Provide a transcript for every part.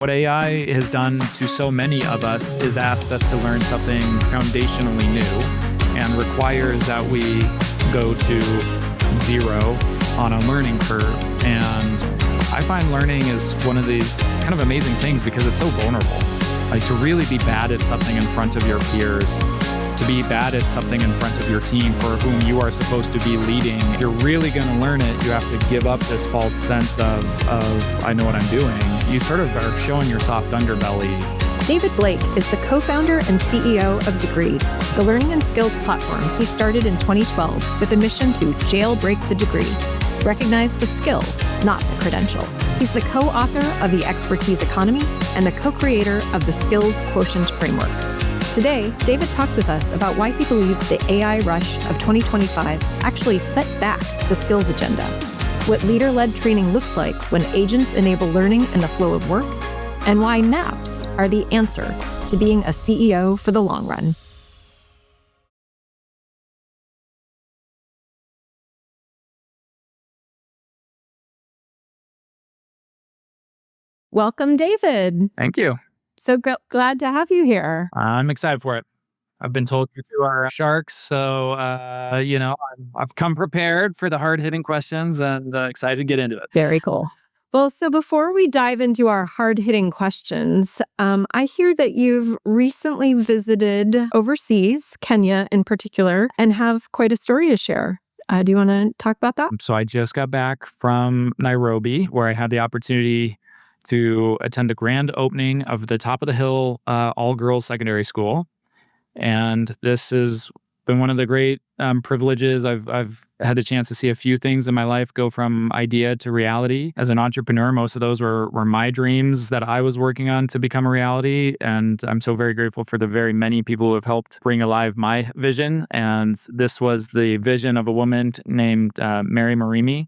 What AI has done to so many of us is asked us to learn something foundationally new and requires that we go to zero on a learning curve. And I find learning is one of these kind of amazing things because it's so vulnerable. Like to really be bad at something in front of your peers, to be bad at something in front of your team for whom you are supposed to be leading. If you're really going to learn it, you have to give up this false sense of I know what I'm doing. You sort of are showing your soft underbelly. David Blake is the co-founder and CEO of Degree, the learning and skills platform he started in 2012 with a mission to jailbreak the degree. Recognize the skill, not the credential. He's the co-author of The Expertise Economy and the co-creator of the Skills Quotient framework. Today, David talks with us about why he believes the AI rush of 2025 actually set back the skills agenda, what leader-led training looks like when agents enable learning in the flow of work, and why naps are the answer to being a CEO for the long run. Welcome, David. Thank you. So glad to have you here. I'm excited for it. I've been told you're two are sharks, so I've come prepared for the hard-hitting questions and excited to get into it. Very cool. Well, so before we dive into our hard-hitting questions, I hear that you've recently visited overseas, Kenya in particular, and have quite a story to share. Do you want to talk about that? So I just got back from Nairobi, where I had the opportunity to attend the grand opening of the Top of the Hill all-girls secondary school. And this has been one of the great privileges. I've had the chance to see a few things in my life go from idea to reality. As an entrepreneur, most of those were my dreams that I was working on to become a reality. And I'm so very grateful for the very many people who have helped bring alive my vision. And this was the vision of a woman named Mary Murimi.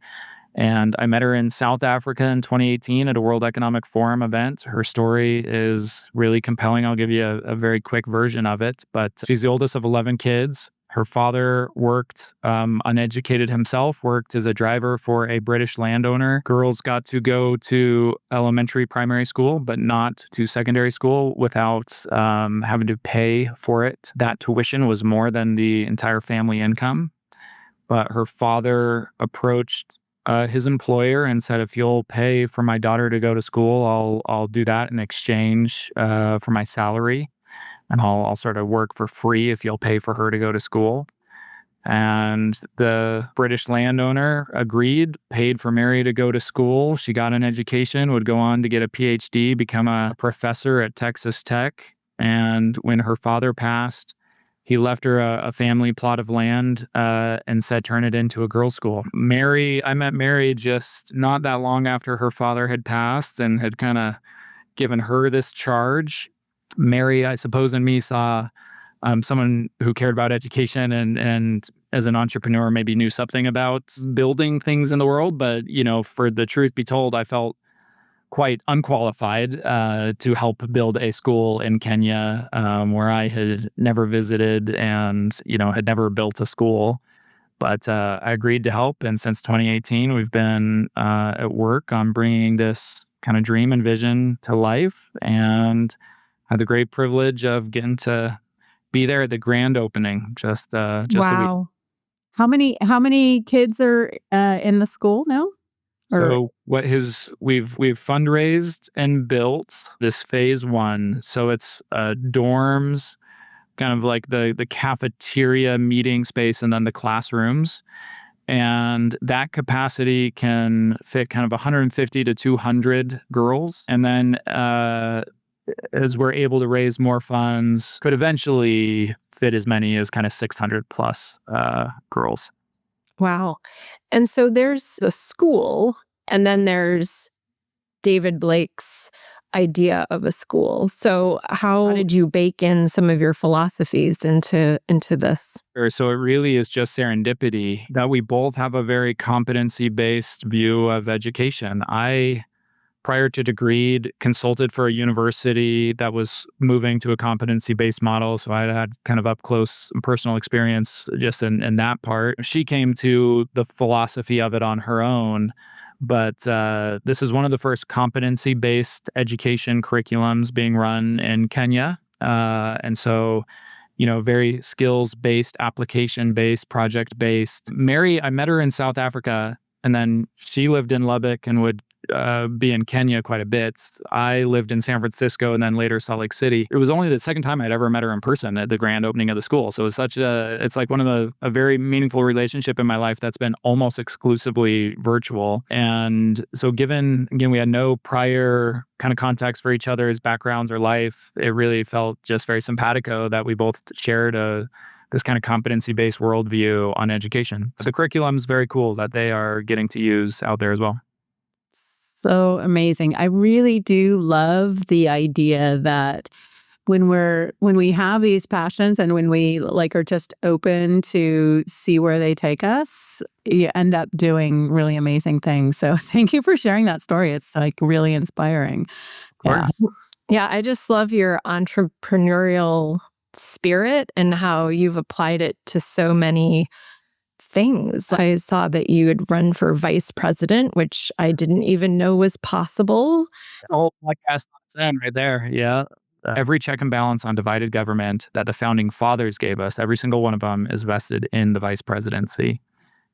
And I met her in South Africa in 2018 at a World Economic Forum event. Her story is really compelling. I'll give you a very quick version of it. But she's the oldest of 11 kids. Her father worked, uneducated himself, worked as a driver for a British landowner. Girls got to go to elementary, primary school, but not to secondary school without having to pay for it. That tuition was more than the entire family income. But her father approached his employer and said, if you'll pay for my daughter to go to school, I'll do that in exchange for my salary. And I'll sort of work for free if you'll pay for her to go to school. And the British landowner agreed, paid for Mary to go to school. She got an education, would go on to get a PhD, become a professor at Texas Tech. And when her father passed, he left her a family plot of land and said, turn it into a girls' school. I met Mary just not that long after her father had passed and had kind of given her this charge. Mary, I suppose, in me saw someone who cared about education and as an entrepreneur maybe knew something about building things in the world. But, for the truth be told, I felt quite unqualified to help build a school in Kenya where I had never visited and, had never built a school. But I agreed to help. And since 2018, we've been at work on bringing this kind of dream and vision to life, and had the great privilege of getting to be there at the grand opening just a week. Wow. How many kids are in the school now? So we've fundraised and built this phase 1. So it's dorms, kind of like the cafeteria meeting space, and then the classrooms. And that capacity can fit kind of 150 to 200 girls. And then as we're able to raise more funds, could eventually fit as many as kind of 600 plus girls. Wow. And so there's the school, and then there's David Blake's idea of a school. So how did you bake in some of your philosophies into this? So it really is just serendipity that we both have a very competency-based view of education. I, prior to Degree, consulted for a university that was moving to a competency-based model. So I had kind of up close and personal experience just in that part. She came to the philosophy of it on her own. but this is one of the first competency-based education curriculums being run in Kenya. And so, very skills-based, application-based, project-based. Mary, I met her in South Africa, and then she lived in Lubbock and would be in Kenya quite a bit. I lived in San Francisco and then later Salt Lake City. It was only the second time I'd ever met her in person at the grand opening of the school. So it's like one of a very meaningful relationship in my life that's been almost exclusively virtual. And so again, we had no prior kind of context for each other's backgrounds or life. It really felt just very simpatico that we both shared this kind of competency-based worldview on education. So the curriculum's very cool that they are getting to use out there as well. So amazing. I really do love the idea that when we have these passions and when we are just open to see where they take us, you end up doing really amazing things. So thank you for sharing that story. It's really inspiring. Yeah. Yeah, I just love your entrepreneurial spirit and how you've applied it to so many things. I saw that you had run for vice president, which I didn't even know was possible. The whole podcast on its own right there. Yeah. Every check and balance on divided government that the founding fathers gave us, every single one of them is vested in the vice presidency.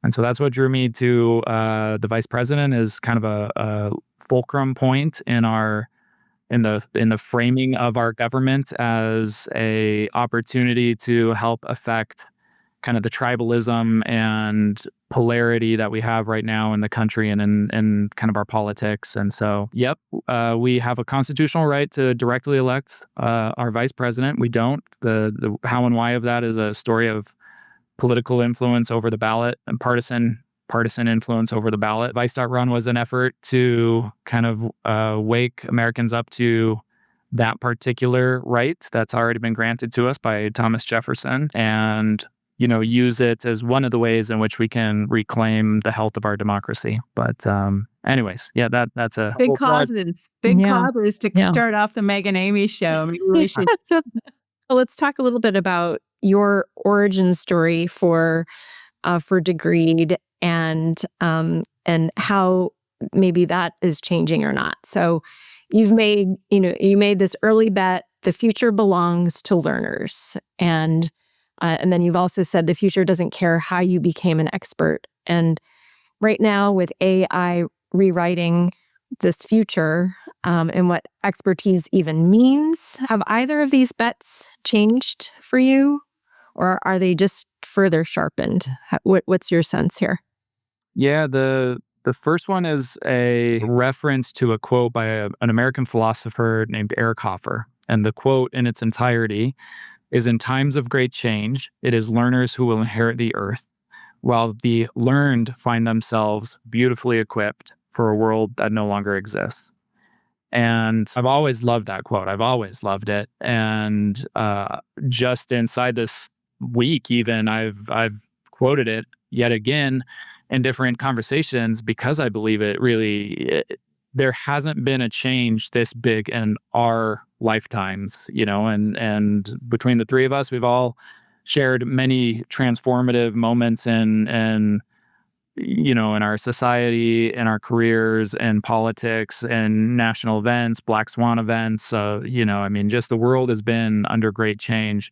And so that's what drew me to the vice president is kind of a fulcrum point in the framing of our government as a opportunity to help affect kind of the tribalism and polarity that we have right now in the country and in kind of our politics. And so, we have a constitutional right to directly elect our vice president. We don't. The how and why of that is a story of political influence over the ballot and partisan influence over the ballot. VICE.RUN was an effort to kind of wake Americans up to that particular right that's already been granted to us by Thomas Jefferson and use it as one of the ways in which we can reclaim the health of our democracy. But anyways, that's a big causes. Big causes to start off the Meg and Amy show. Maybe we should. Well, let's talk a little bit about your origin story for Degreed and how maybe that is changing or not. So you made this early bet. The future belongs to learners, and then you've also said the future doesn't care how you became an expert. And right now with AI rewriting this future and what expertise even means, have either of these bets changed for you? Or are they just further sharpened? What's your sense here? Yeah, the first one is a reference to a quote by an American philosopher named Eric Hoffer. And the quote in its entirety is, "In times of great change, it is learners who will inherit the earth, while the learned find themselves beautifully equipped for a world that no longer exists." And I've always loved that quote. I've always loved it. And just inside this week, even I've quoted it yet again in different conversations because I believe it really. There hasn't been a change this big in our lifetimes, and between the three of us, we've all shared many transformative moments in our society, in our careers, in politics, and national events, Black Swan events. Just the world has been under great change.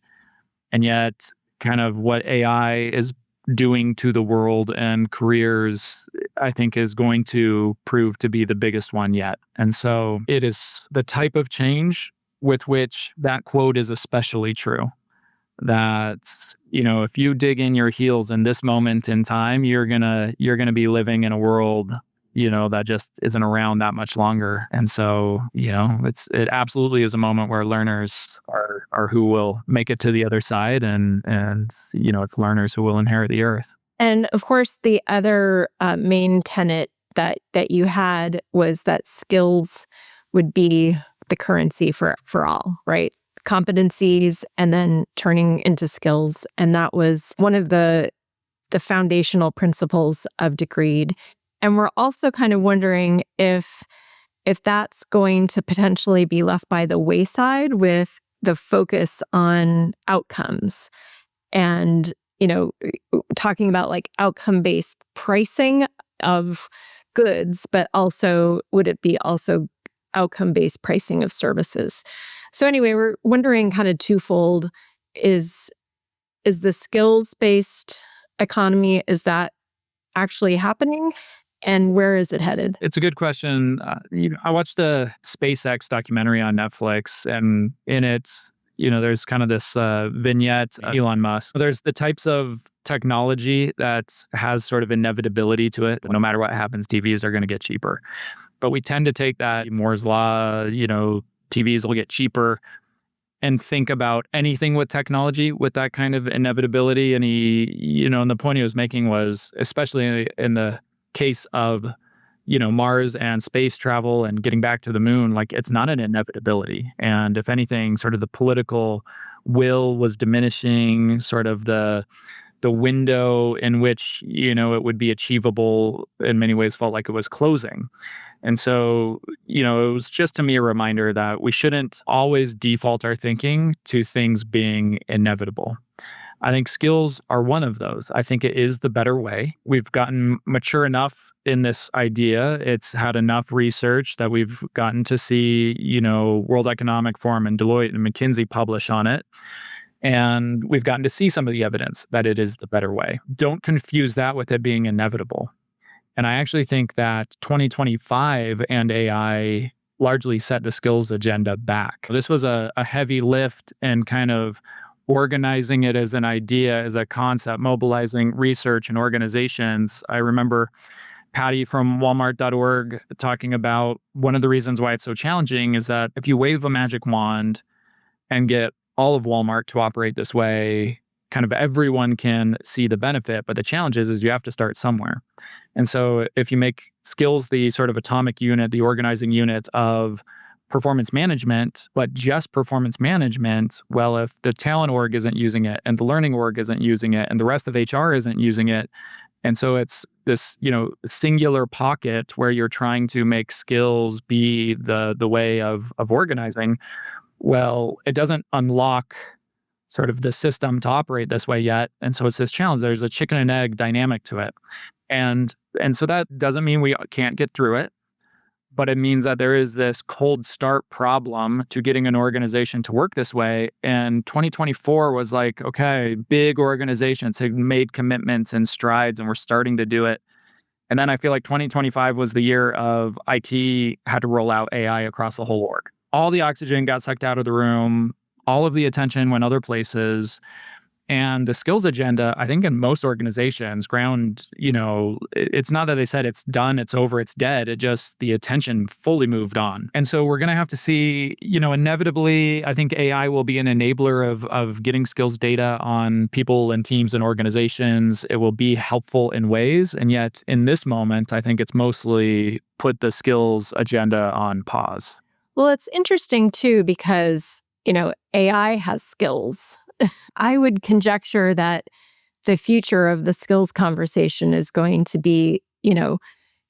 And yet kind of what AI is doing to the world and careers, I think is going to prove to be the biggest one yet. And so it is the type of change with which that quote is especially true. That, if you dig in your heels in this moment in time, you're gonna be living in a world, that just isn't around that much longer. And so, it absolutely is a moment where learners are who will make it to the other side, and it's learners who will inherit the earth. And of course, the other main tenet that you had was that skills would be the currency for all, right? Competencies and then turning into skills. And that was one of the foundational principles of Degreed. And we're also kind of wondering if that's going to potentially be left by the wayside with the focus on outcomes and, talking about like outcome-based pricing of goods, but also would it be also outcome-based pricing of services? So anyway, we're wondering kind of twofold. Is the skills-based economy, is that actually happening? And where is it headed? It's a good question. I watched a SpaceX documentary on Netflix, and in it, there's kind of this vignette of Elon Musk. There's the types of technology that has sort of inevitability to it. No matter what happens, TVs are going to get cheaper. But we tend to take that Moore's Law, TVs will get cheaper, and think about anything with technology with that kind of inevitability. And and the point he was making was, especially in the case of, Mars and space travel and getting back to the moon, like it's not an inevitability. And if anything, sort of the political will was diminishing, sort of the window in which, it would be achievable in many ways felt like it was closing. And so, it was just to me a reminder that we shouldn't always default our thinking to things being inevitable. I think skills are one of those. I think it is the better way. We've gotten mature enough in this idea. It's had enough research that we've gotten to see, World Economic Forum and Deloitte and McKinsey publish on it. And we've gotten to see some of the evidence that it is the better way. Don't confuse that with it being inevitable. And I actually think that 2025 and AI largely set the skills agenda back. This was a heavy lift and kind of organizing it as an idea, as a concept, mobilizing research and organizations. I remember Patty from Walmart.org talking about one of the reasons why it's so challenging is that if you wave a magic wand and get all of Walmart to operate this way, kind of everyone can see the benefit. But the challenge is you have to start somewhere. And so if you make skills the sort of atomic unit, the organizing unit of performance management, but just performance management, well, if the talent org isn't using it and the learning org isn't using it and the rest of HR isn't using it, and so it's this, singular pocket where you're trying to make skills be the way of organizing, well, it doesn't unlock sort of the system to operate this way yet. And so it's this challenge. There's a chicken and egg dynamic to it. And so that doesn't mean we can't get through it, but it means that there is this cold start problem to getting an organization to work this way. And 2024 was like, okay, big organizations have made commitments and strides, and we're starting to do it. And then I feel like 2025 was the year of IT had to roll out AI across the whole org. All the oxygen got sucked out of the room. All of the attention went other places. And the skills agenda, I think in most organizations, it's not that they said it's done, it's over, it's dead. It just, the attention fully moved on. And so we're going to have to see, inevitably, I think AI will be an enabler of getting skills data on people and teams and organizations. It will be helpful in ways. And yet in this moment, I think it's mostly put the skills agenda on pause. Well, it's interesting too, because, AI has skills. I would conjecture that the future of the skills conversation is going to be,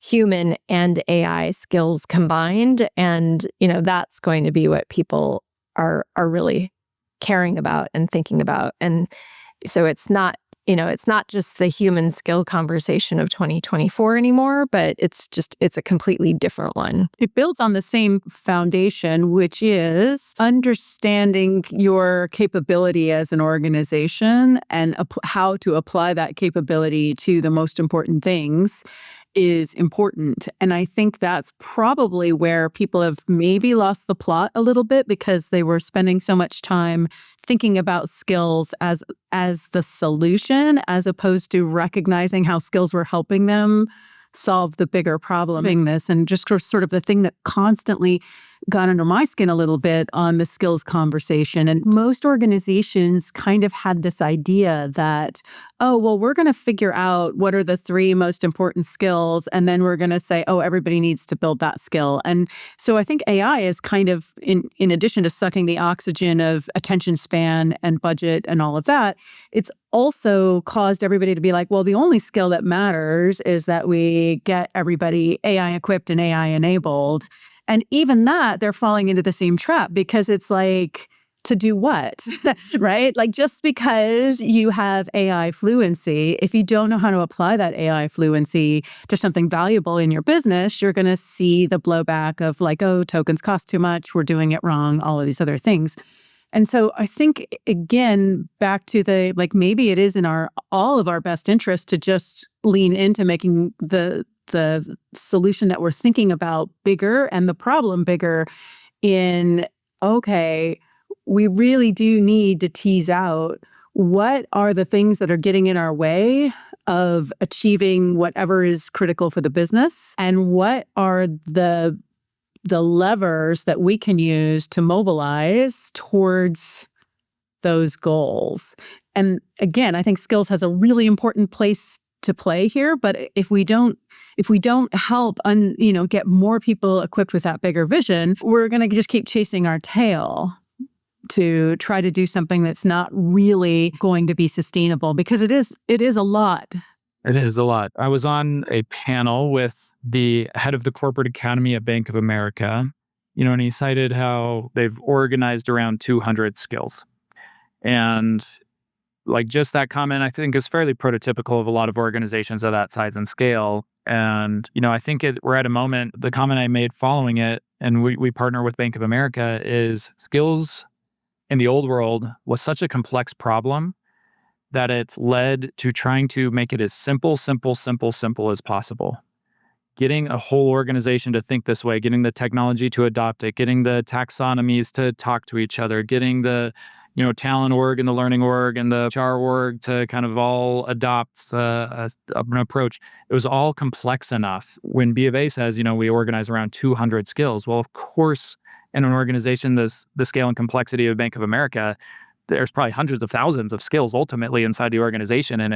human and AI skills combined. And, that's going to be what people are really caring about and thinking about. And so it's not just the human skill conversation of 2024 anymore, but it's a completely different one. It builds on the same foundation, which is understanding your capability as an organization and how to apply that capability to the most important things is important. And I think that's probably where people have maybe lost the plot a little bit, because they were spending so much time thinking about skills as the solution, as opposed to recognizing how skills were helping them solve the bigger problem in this. And just sort of the thing that constantly got under my skin a little bit on the skills conversation. And most organizations kind of had this idea that, oh, well, we're going to figure out what are the 3 most important skills, and then we're going to say, oh, everybody needs to build that skill. And so I think AI is kind of, in addition to sucking the oxygen of attention span and budget and all of that, it's also caused everybody to be like, well, the only skill that matters is that we get everybody AI equipped and AI enabled. And even that, they're falling into the same trap, because it's like, to do what? Right? Like, just because you have AI fluency, if you don't know how to apply that AI fluency to something valuable in your business, you're going to see the blowback of like, oh, tokens cost too much, we're doing it wrong, all of these other things. And so I think, again, back to the, like, maybe it is in all of our best interest to just lean into making the solution that we're thinking about bigger and the problem bigger in, okay, we really do need to tease out what are the things that are getting in our way of achieving whatever is critical for the business, and what are the levers that we can use to mobilize towards those goals. And again, I think skills has a really important place to play here, but if we don't help get more people equipped with that bigger vision, we're going to just keep chasing our tail to try to do something that's not really going to be sustainable, because it is a lot. It is a lot. I was on a panel with the head of the corporate academy at Bank of America, and he cited how they've organized around 200 skills. And like, just that comment, I think, is fairly prototypical of a lot of organizations of that size and scale. And, I think we're at a moment, the comment I made following it, and we partner with Bank of America, is skills in the old world was such a complex problem that it led to trying to make it as simple as possible. Getting a whole organization to think this way, getting the technology to adopt it, getting the taxonomies to talk to each other, getting the talent org and the learning org and the HR org to kind of all adopt an approach. It was all complex enough. When B of A says, we organize around 200 skills, well, of course, in an organization the scale and complexity of Bank of America, there's probably hundreds of thousands of skills ultimately inside the organization, and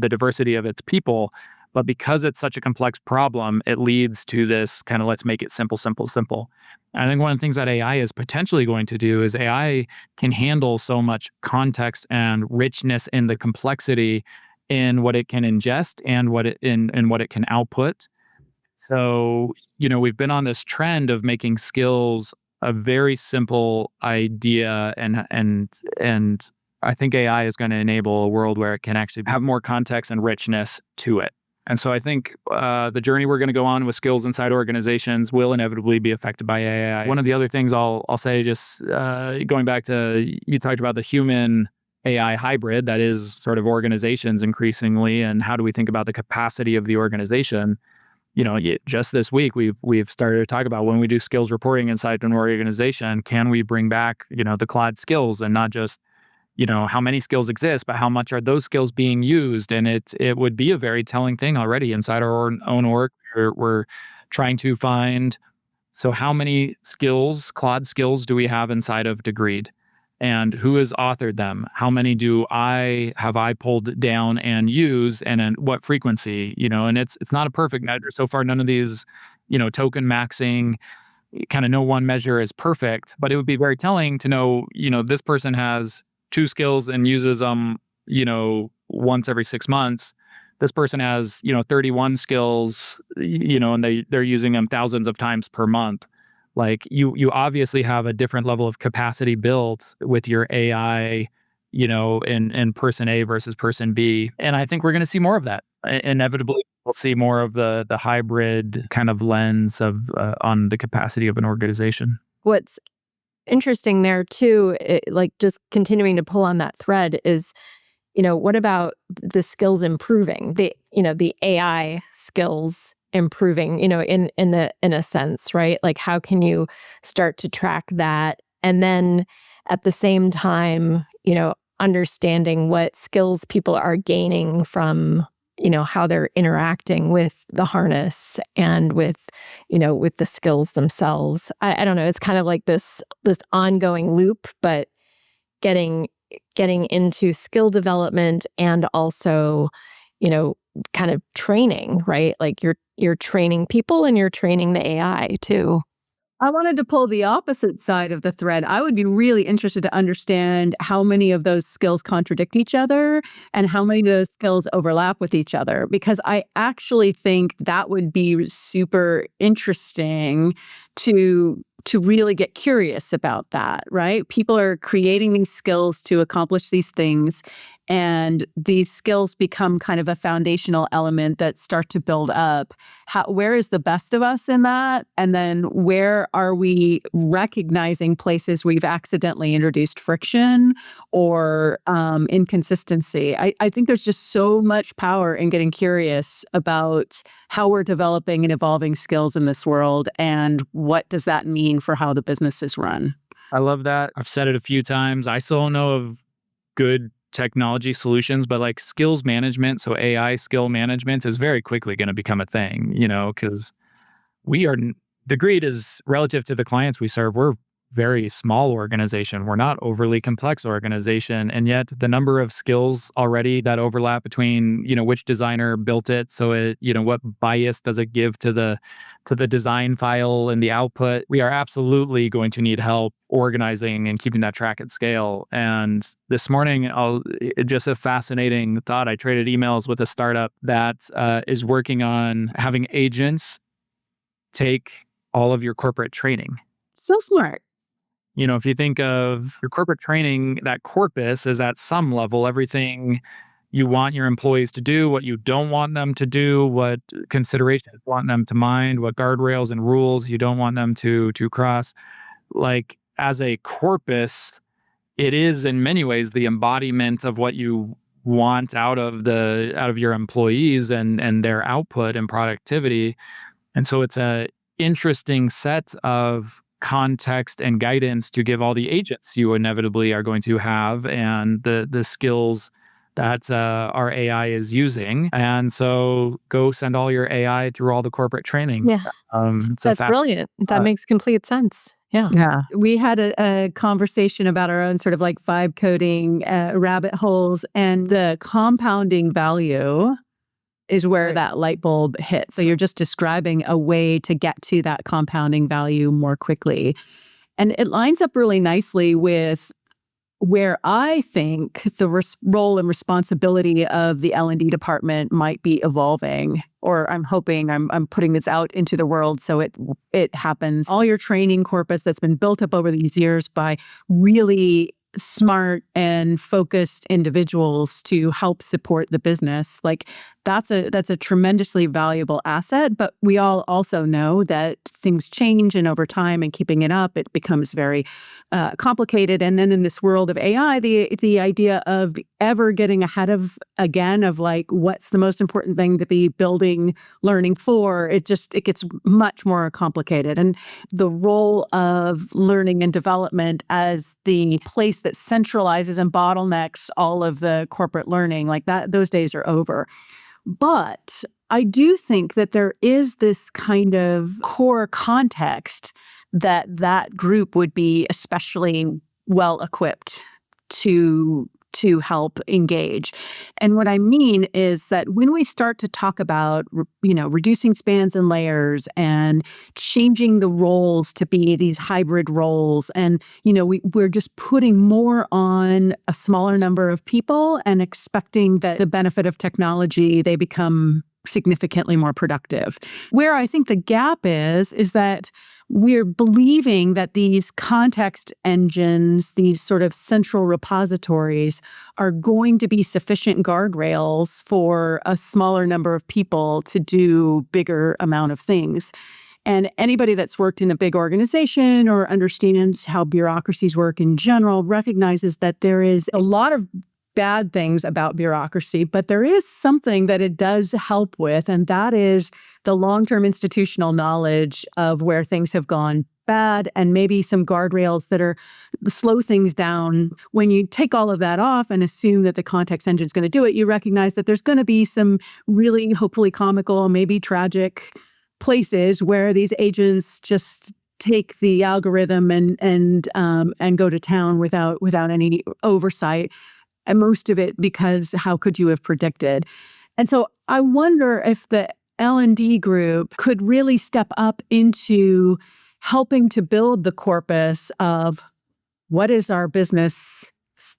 the diversity of its people. But because it's such a complex problem, it leads to this kind of, let's make it simple. And I think one of the things that AI is potentially going to do is AI can handle so much context and richness in the complexity in what it can ingest and what it can output. So, we've been on this trend of making skills a very simple idea, and I think AI is going to enable a world where it can actually have more context and richness to it. And so I think the journey we're going to go on with skills inside organizations will inevitably be affected by AI. One of the other things I'll say, just going back to, you talked about the human AI hybrid that is sort of organizations increasingly, and how do we think about the capacity of the organization? Just this week, we've started to talk about, when we do skills reporting inside an organization, can we bring back, the Claude skills, and not just, how many skills exist, but how much are those skills being used? And it would be a very telling thing already inside our own org. We're trying to find, so how many skills, Claude skills, do we have inside of Degreed? And who has authored them? How many have I pulled down and used, and at what frequency? And it's not a perfect measure. So far, none of these, token maxing, kind of no one measure is perfect, but it would be very telling to know, this person has 2 skills and uses them, once every 6 months. This person has, 31 skills, and they're using them thousands of times per month. Like, you obviously have a different level of capacity built with your AI, in person A versus person B. And I think we're going to see more of that. Inevitably, we'll see more of the hybrid kind of lens of on the capacity of an organization. What's interesting there too, like, just continuing to pull on that thread, is, what about the skills improving? The AI skills improving, in a sense, right? Like, how can you start to track that? And then at the same time, understanding what skills people are gaining from, how they're interacting with the harness and with the skills themselves. I don't know. It's kind of like this ongoing loop, but getting into skill development and also, kind of training, right? Like, you're training people and you're training the AI too. I wanted to pull the opposite side of the thread. I would be really interested to understand how many of those skills contradict each other and how many of those skills overlap with each other, because I actually think that would be super interesting to to really get curious about that, right? People are creating these skills to accomplish these things, and these skills become kind of a foundational element that start to build up. Where is the best of us in that? And then where are we recognizing places we've accidentally introduced friction or inconsistency? I think there's just so much power in getting curious about how we're developing and evolving skills in this world, and what does that mean for how the business is run. I love that. I've said it a few times. I still don't know of good technology solutions, but like skills management, so AI skill management is very quickly going to become a thing, because we are, Degreed is relative to the clients we serve. We're very small organization. We're not overly complex organization. And yet the number of skills already that overlap between, which designer built it. So what bias does it give to the design file and the output? We are absolutely going to need help organizing and keeping that track at scale. And this morning, just a fascinating thought. I traded emails with a startup that is working on having agents take all of your corporate training. So smart. If you think of your corporate training, that corpus is at some level everything you want your employees to do, what you don't want them to do, what considerations you want them to mind, what guardrails and rules you don't want them to cross. Like, as a corpus, it is in many ways the embodiment of what you want out of your employees and their output and productivity. And so it's a interesting set of context and guidance to give all the agents you inevitably are going to have, and the skills that our AI is using. And so go send all your AI through all the corporate training. Yeah. That's brilliant. That makes complete sense. Yeah. Yeah. We had a conversation about our own sort of like vibe coding rabbit holes, and the compounding value is where that light bulb hits. So you're just describing a way to get to that compounding value more quickly. And it lines up really nicely with where I think the role and responsibility of the L&D department might be evolving, or I'm hoping I'm putting this out into the world so it happens. All your training corpus that's been built up over these years by really smart and focused individuals to help support the business, like that's a tremendously valuable asset. But we all also know that things change, and over time and keeping it up, it becomes very complicated. And then in this world of AI, the idea of ever getting ahead of like what's the most important thing to be building learning for, it gets much more complicated. And the role of learning and development as the place that centralizes and bottlenecks all of the corporate learning, like that, those days are over. But I do think that there is this kind of core context that group would be especially well equipped to help engage. And what I mean is that when we start to talk about, reducing spans and layers and changing the roles to be these hybrid roles, and, we're just putting more on a smaller number of people and expecting that the benefit of technology, they become significantly more productive. Where I think the gap is that we're believing that these context engines, these sort of central repositories, are going to be sufficient guardrails for a smaller number of people to do bigger amount of things. And anybody that's worked in a big organization or understands how bureaucracies work in general recognizes that there is a lot of bad things about bureaucracy, but there is something that it does help with, and that is the long-term institutional knowledge of where things have gone bad, and maybe some guardrails that are slow things down. When you take all of that off and assume that the context engine is going to do it, you recognize that there's going to be some really hopefully comical, maybe tragic places where these agents just take the algorithm and go to town without any oversight. And most of it because how could you have predicted? And so I wonder if the L&D group could really step up into helping to build the corpus of what is our business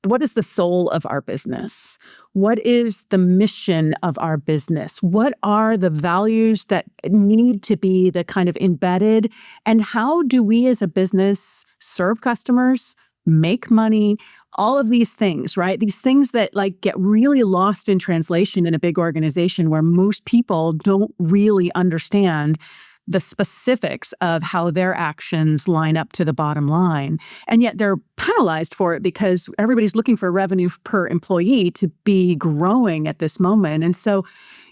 What is the soul of our business? What is the mission of our business? What are the values that need to be the kind of embedded? And how do we as a business serve customers, make money, all of these things, right? These things that like get really lost in translation in a big organization where most people don't really understand the specifics of how their actions line up to the bottom line. And yet they're penalized for it because everybody's looking for revenue per employee to be growing at this moment. And so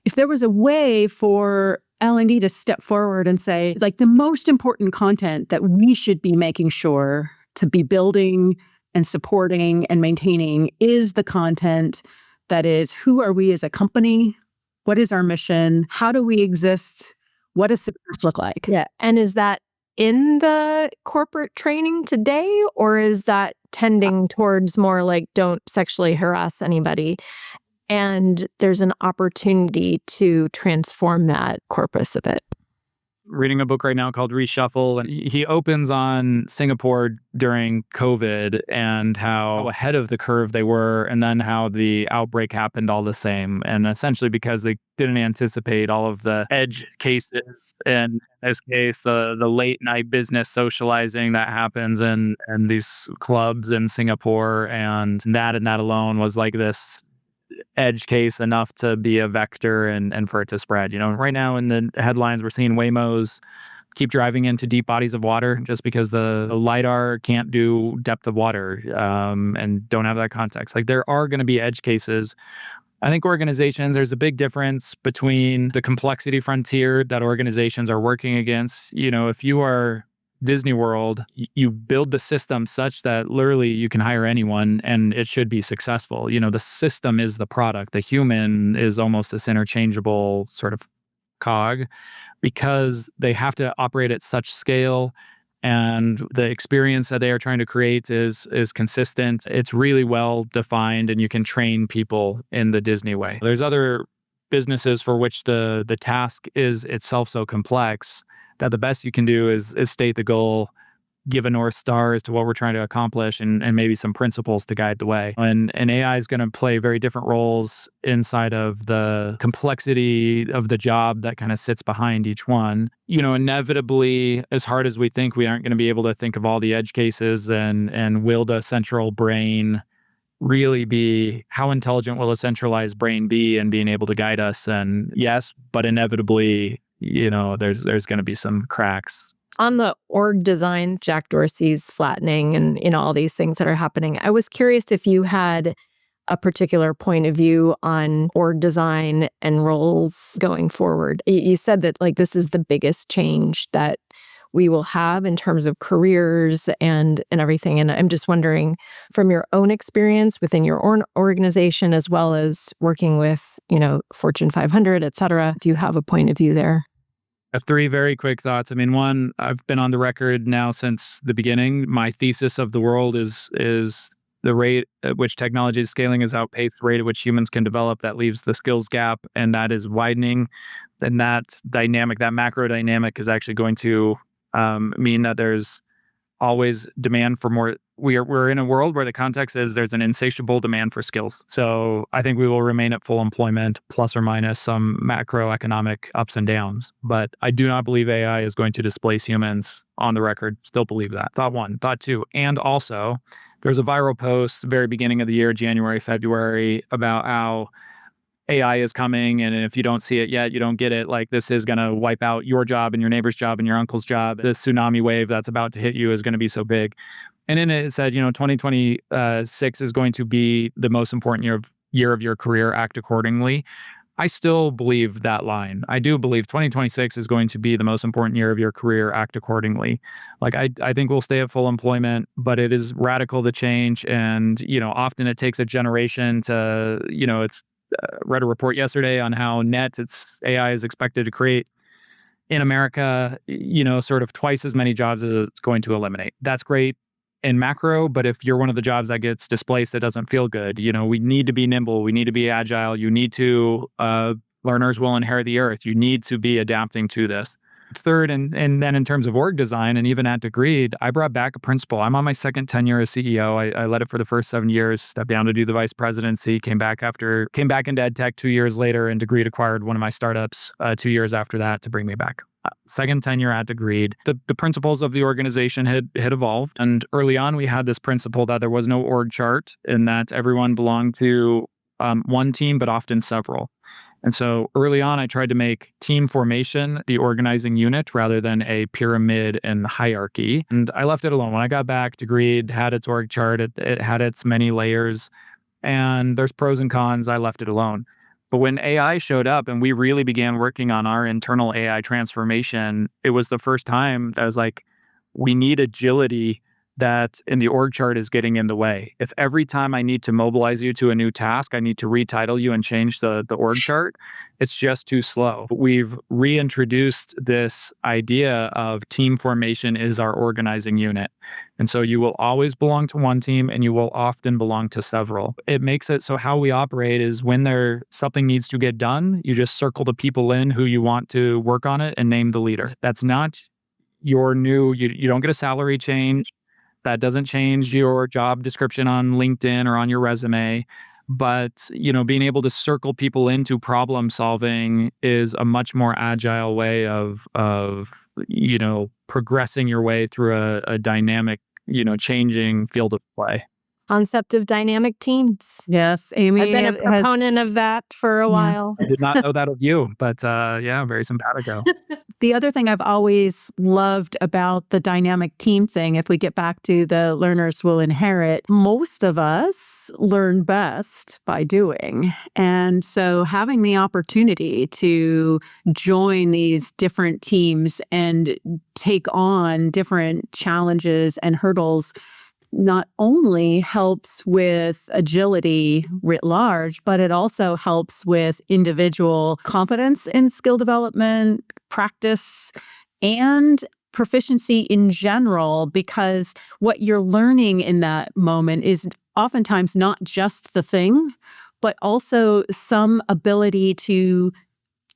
if there was a way for L&D to step forward and say, like, the most important content that we should be making sure to be building and supporting and maintaining is the content that is, who are we as a company? What is our mission? How do we exist? What does success look like? Yeah. And is that in the corporate training today, or is that tending towards more like don't sexually harass anybody? And there's an opportunity to transform that corpus a bit. Reading a book right now called Reshuffle, and he opens on Singapore during COVID and how ahead of the curve they were, and then how the outbreak happened all the same. And essentially because they didn't anticipate all of the edge cases, and in this case, the late night business socializing that happens in these clubs in Singapore, and that alone was like this edge case enough to be a vector and for it to spread. You know, right now in the headlines, we're seeing Waymos keep driving into deep bodies of water just because the LiDAR can't do depth of water and don't have that context. Like, there are going to be edge cases. I think organizations, there's a big difference between the complexity frontier that organizations are working against. You know, if you are Disney World, you build the system such that literally you can hire anyone and it should be successful. You know, the system is the product. The human is almost this interchangeable sort of cog, because they have to operate at such scale, and the experience that they are trying to create is consistent. It's really well defined, and you can train people in the Disney way. There's other businesses for which the task is itself so complex that the best you can do is state the goal, give a North Star as to what we're trying to accomplish, and maybe some principles to guide the way. And AI is going to play very different roles inside of the complexity of the job that kind of sits behind each one. You know, inevitably, as hard as we think, we aren't going to be able to think of all the edge cases, and will the central brain really be, how intelligent will a centralized brain be in being able to guide us? And yes, but inevitably, you know, there's going to be some cracks. On the org design, Jack Dorsey's flattening and, you know, all these things that are happening, I was curious if you had a particular point of view on org design and roles going forward. You said that like this is the biggest change that we will have in terms of careers and everything. And I'm just wondering, from your own experience within your own organization, as well as working with, you know, Fortune 500, et cetera, do you have a point of view there? I have three very quick thoughts. I mean, one, I've been on the record now since the beginning. My thesis of the world is the rate at which technology is scaling is outpaced the rate at which humans can develop. That leaves the skills gap, and that is widening. And that dynamic, that macro dynamic, is actually going to mean that there's always demand for more. We're in a world where the context is there's an insatiable demand for skills. So I think we will remain at full employment, plus or minus some macroeconomic ups and downs. But I do not believe AI is going to displace humans, on the record. Still believe that. Thought one. Thought two. And also, there's a viral post very beginning of the year, January, February, about how AI is coming, and if you don't see it yet, you don't get it. Like, this is going to wipe out your job and your neighbor's job and your uncle's job. The tsunami wave that's about to hit you is going to be so big. And in it said, you know, 2026 is going to be the most important year of your career. Act accordingly. I still believe that line. I do believe 2026 is going to be the most important year of your career. Act accordingly. Like, I think we'll stay at full employment, but it is radical to change. And, you know, often it takes a generation to, you know, read a report yesterday on how AI is expected to create in America, you know, sort of twice as many jobs as it's going to eliminate. That's great in macro, but if you're one of the jobs that gets displaced, it doesn't feel good. You know, we need to be nimble. We need to be agile. You need to, learners will inherit the earth. You need to be adapting to this. Third, and then in terms of org design, and even at Degree, I brought back a principle. I'm on my second tenure as CEO. I led it for the first 7 years, stepped down to do the vice presidency, came back into ed tech 2 years later, and Degree acquired one of my startups 2 years after that to bring me back. Second tenure at Degree, the principles of the organization had evolved. And early on, we had this principle that there was no org chart and that everyone belonged to one team, but often several. And so early on, I tried to make team formation the organizing unit rather than a pyramid and hierarchy. And I left it alone. When I got back, Degree had its org chart. It had its many layers. And there's pros and cons. I left it alone. But when AI showed up and we really began working on our internal AI transformation, it was the first time that I was like, we need agility that in the org chart is getting in the way. If every time I need to mobilize you to a new task, I need to retitle you and change the org chart, it's just too slow. We've reintroduced this idea of team formation is our organizing unit. And so you will always belong to one team and you will often belong to several. It makes it so how we operate is when something needs to get done, you just circle the people in who you want to work on it and name the leader. That's not your new, you don't get a salary change. That doesn't change your job description on LinkedIn or on your resume. But, being able to circle people into problem solving is a much more agile way of progressing your way through a dynamic, changing field of play. Concept of dynamic teams. Yes, Amy. I've been a proponent of that for a while. I did not know that of you, but very simpatico. The other thing I've always loved about the dynamic team thing, if we get back to the learners will inherit, most of us learn best by doing. And so having the opportunity to join these different teams and take on different challenges and hurdles not only helps with agility writ large, but it also helps with individual confidence in skill development, practice, and proficiency in general, because what you're learning in that moment is oftentimes not just the thing, but also some ability to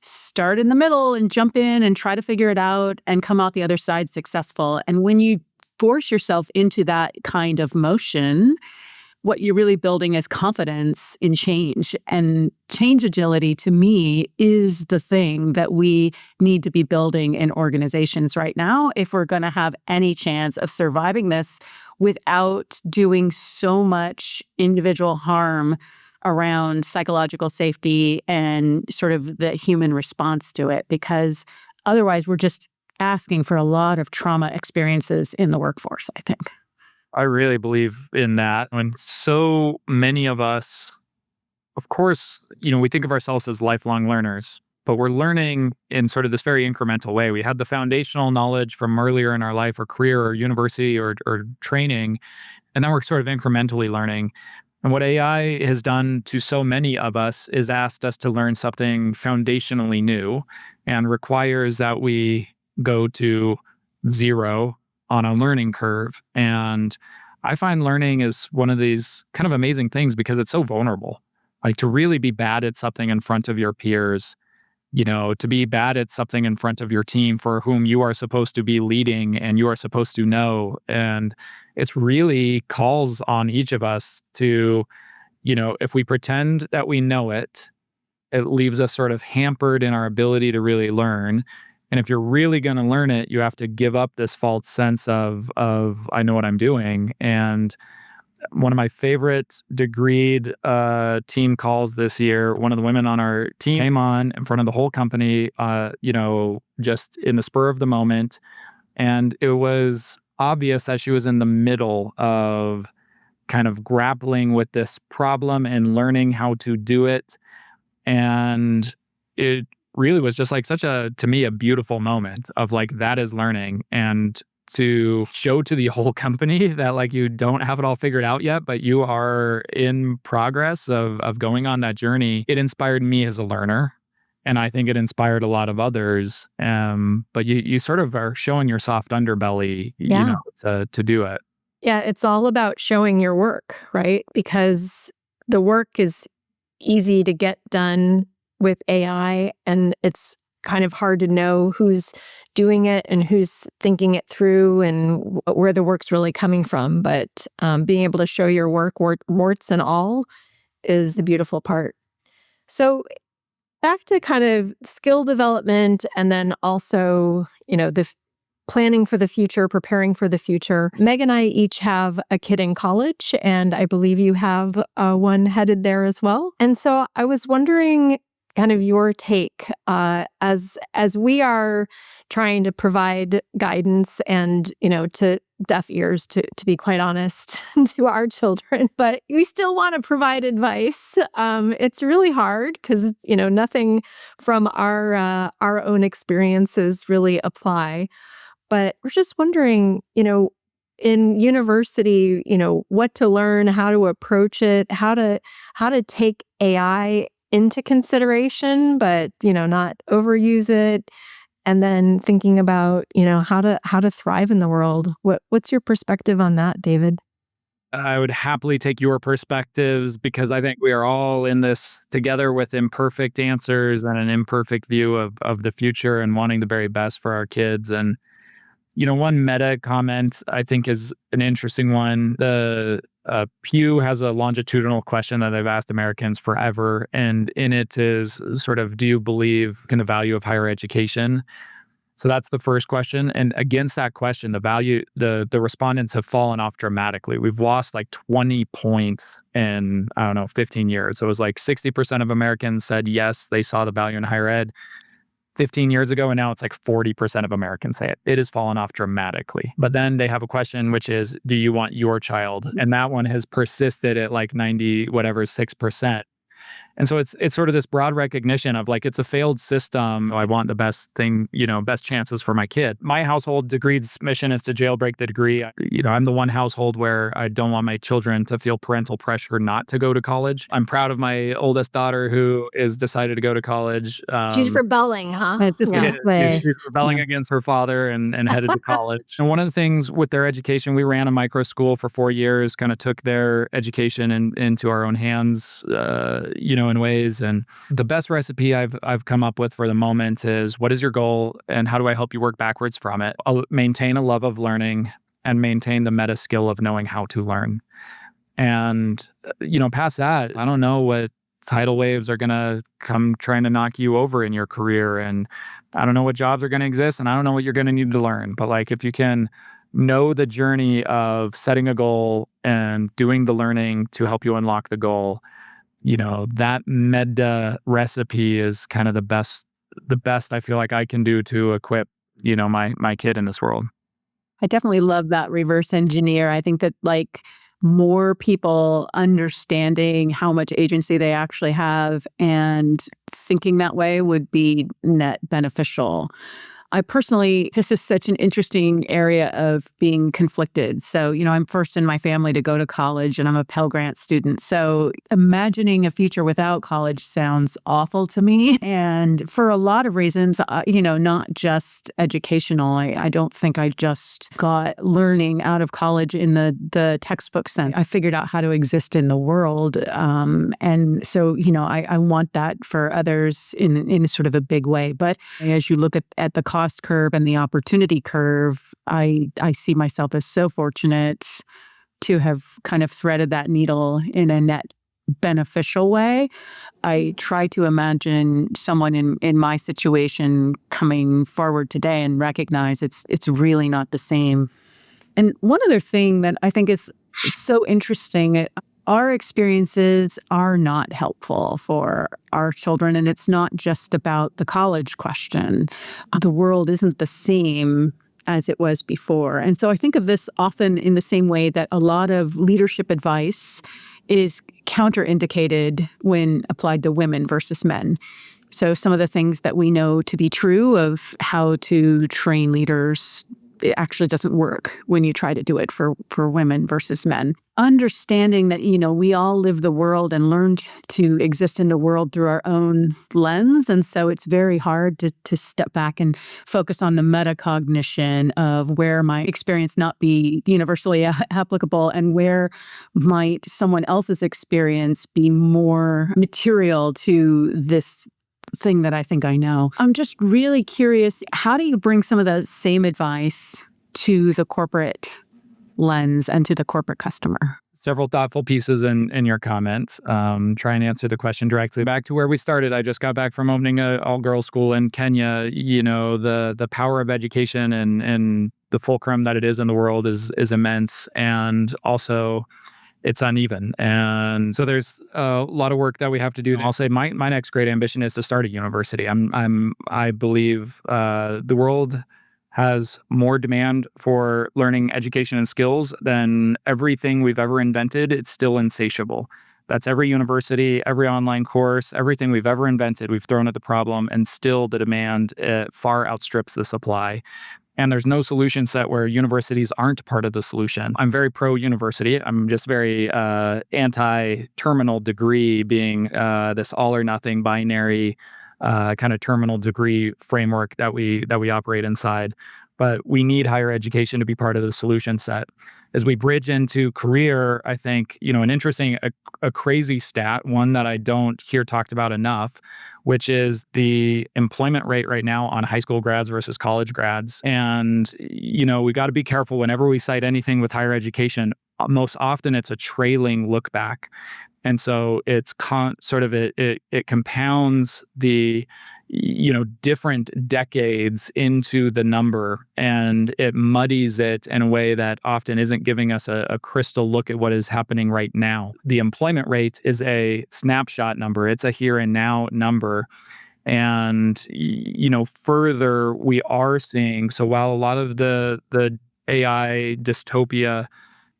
start in the middle and jump in and try to figure it out and come out the other side successful. And when you force yourself into that kind of motion, what you're really building is confidence in change. And change agility, to me, is the thing that we need to be building in organizations right now if we're going to have any chance of surviving this without doing so much individual harm around psychological safety and sort of the human response to it. Because otherwise, we're just asking for a lot of trauma experiences in the workforce, I think. I really believe in that. When so many of us, of course, we think of ourselves as lifelong learners, but we're learning in sort of this very incremental way. We had the foundational knowledge from earlier in our life or career or university or training, and then we're sort of incrementally learning. And what AI has done to so many of us is asked us to learn something foundationally new and requires that we go to zero on a learning curve. And I find learning is one of these kind of amazing things because it's so vulnerable. Like to really be bad at something in front of your peers, to be bad at something in front of your team for whom you are supposed to be leading and you are supposed to know. And it's really calls on each of us to, if we pretend that we know it, it leaves us sort of hampered in our ability to really learn. And if you're really going to learn it, you have to give up this false sense of I know what I'm doing. And one of my favorite Degreed team calls this year, one of the women on our team came on in front of the whole company, just in the spur of the moment. And it was obvious that she was in the middle of kind of grappling with this problem and learning how to do it. And it really was just like to me, a beautiful moment of like, that is learning. And to show to the whole company that like you don't have it all figured out yet, but you are in progress of going on that journey. It inspired me as a learner. And I think it inspired a lot of others. But you sort of are showing your soft underbelly, to do it. Yeah, it's all about showing your work, right? Because the work is easy to get done with AI, and it's kind of hard to know who's doing it and who's thinking it through and where the work's really coming from. But being able to show your work, warts and all, is the beautiful part. So back to kind of skill development and then also, the planning for the future, preparing for the future. Meg and I each have a kid in college, and I believe you have one headed there as well. And so I was wondering kind of your take as we are trying to provide guidance and, to deaf ears, to be quite honest, to our children, but we still want to provide advice. It's really hard because, nothing from our own experiences really apply. But we're just wondering, in university, what to learn, how to approach it, how to take AI into consideration, but, not overuse it. And then thinking about, how to thrive in the world. What's your perspective on that, David? I would happily take your perspectives because I think we are all in this together with imperfect answers and an imperfect view of the future and wanting the very best for our kids. And one meta comment I think is an interesting one. The Pew has a longitudinal question that they've asked Americans forever. And in it is sort of, do you believe in the value of higher education? So that's the first question. And against that question, the respondents have fallen off dramatically. We've lost like 20 points in, 15 years. So it was like 60% of Americans said yes, they saw the value in higher ed 15 years ago, and now it's like 40% of Americans say it. It has fallen off dramatically. But then they have a question, which is, do you want your child? And that one has persisted at like 6%. And so it's sort of this broad recognition of like, it's a failed system. I want the best thing, best chances for my kid. My household Degree's mission is to jailbreak the degree. I'm the one household where I don't want my children to feel parental pressure not to go to college. I'm proud of my oldest daughter who is decided to go to college. She's rebelling, huh? She's rebelling against her father and headed to college. And one of the things with their education, we ran a micro school for 4 years, kind of took their education into our own hands, in ways. And the best recipe I've come up with for the moment is, what is your goal and how do I help you work backwards from it? I'll maintain a love of learning and maintain the meta skill of knowing how to learn. And, past that, I don't know what tidal waves are going to come trying to knock you over in your career. And I don't know what jobs are going to exist, and I don't know what you're going to need to learn. But like, if you can know the journey of setting a goal and doing the learning to help you unlock the goal, that meta recipe is kind of the best I feel like I can do to equip, my kid in this world. I definitely love that reverse engineer. I think that like more people understanding how much agency they actually have and thinking that way would be net beneficial. This is such an interesting area of being conflicted. So, I'm first in my family to go to college and I'm a Pell Grant student. So imagining a future without college sounds awful to me. And for a lot of reasons, not just educational. I don't think I just got learning out of college in the textbook sense. I figured out how to exist in the world. And so, I want that for others in sort of a big way. But as you look at the cost curve and the opportunity curve, I see myself as so fortunate to have kind of threaded that needle in a net beneficial way. I try to imagine someone in my situation coming forward today and recognize it's really not the same. And one other thing that I think is so interesting, our experiences are not helpful for our children, and it's not just about the college question. The world isn't the same as it was before. And so I think of this often in the same way that a lot of leadership advice is counterindicated when applied to women versus men. So some of the things that we know to be true of how to train leaders, it actually doesn't work when you try to do it for women versus men. Understanding that, we all live the world and learn to exist in the world through our own lens. And so it's very hard to step back and focus on the metacognition of where my experience not be universally applicable and where might someone else's experience be more material to this thing that I think I know. I'm just really curious, how do you bring some of the same advice to the corporate lens and to the corporate customer? Several thoughtful pieces in your comments. Try and answer the question directly. Back to where we started, I just got back from opening an all-girls school in Kenya. The power of education and the fulcrum that it is in the world is immense, and also it's uneven. And so there's a lot of work that we have to do. I'll say my next great ambition is to start a university. I believe the world has more demand for learning education and skills than everything we've ever invented. It's still insatiable. That's every university, every online course, everything we've ever invented, we've thrown at the problem, and still the demand far outstrips the supply. And there's no solution set where universities aren't part of the solution. I'm very pro-university. I'm just very anti-terminal degree being this all-or-nothing binary kind of terminal degree framework that we operate inside. But we need higher education to be part of the solution set. As we bridge into career, I think, an interesting, a crazy stat, one that I don't hear talked about enough, which is the employment rate right now on high school grads versus college grads. And, we got to be careful whenever we cite anything with higher education. Most often it's a trailing look back. And so it's it compounds the, different decades into the number, and it muddies it in a way that often isn't giving us a crystal look at what is happening right now. The employment rate is a snapshot number. It's a here and now number. And, further we are seeing, so while a lot of the AI dystopia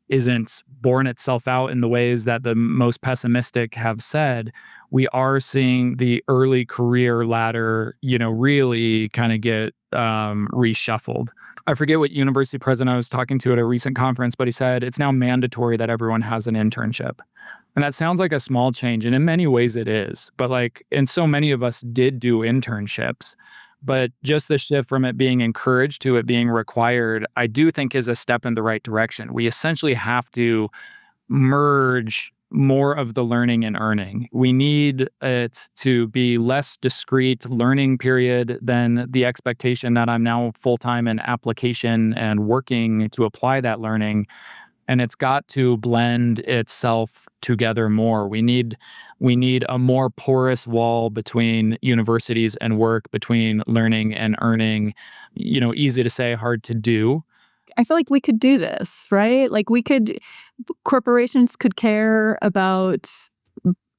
isn't borne itself out in the ways that the most pessimistic have said, we are seeing the early career ladder, really kind of get reshuffled. I forget what university president I was talking to at a recent conference, but he said it's now mandatory that everyone has an internship. And that sounds like a small change, and in many ways it is. But and so many of us did do internships. But just the shift from it being encouraged to it being required, I do think is a step in the right direction. We essentially have to merge more of the learning and earning. We need it to be less discrete learning period than the expectation that I'm now full-time in application and working to apply that learning. And it's got to blend itself together more. We need a more porous wall between universities and work, between learning and earning. Easy to say, hard to do. I feel like we could do this, right? Corporations could care about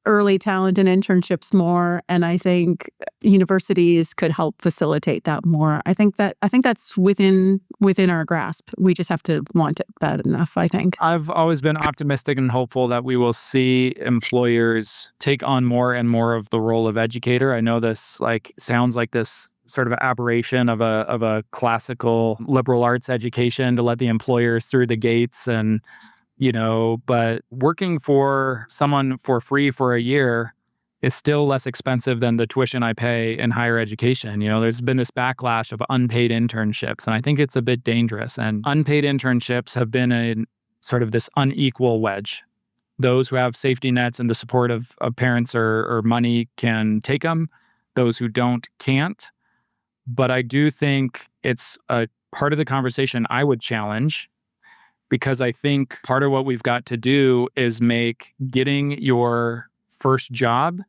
early talent and internships more, and I think universities could help facilitate that more. I think that's within our grasp. We just have to want it bad enough, I think. I've always been optimistic and hopeful that we will see employers take on more and more of the role of educator. I know this sounds like this sort of aberration of a classical liberal arts education to let the employers through the gates, and but working for someone for free for a year is still less expensive than the tuition I pay in higher education. There's been this backlash of unpaid internships, and I think it's a bit dangerous. And unpaid internships have been a sort of this unequal wedge. Those who have safety nets and the support of parents or money can take them. Those who don't can't. But I do think it's a part of the conversation I would challenge, because I think part of what we've got to do is make getting your first job,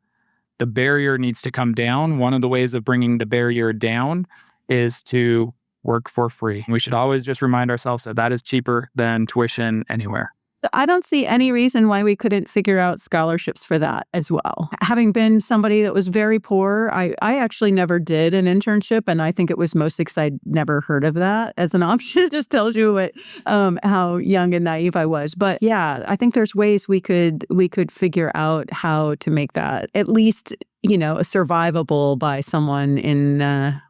the barrier needs to come down. One of the ways of bringing the barrier down is to work for free. We should always just remind ourselves that is cheaper than tuition anywhere. I don't see any reason why we couldn't figure out scholarships for that as well. Having been somebody that was very poor, I actually never did an internship, and I think it was mostly because I'd never heard of that as an option. It just tells you how young and naive I was. But yeah, I think there's ways we could figure out how to make that at least, survivable by someone in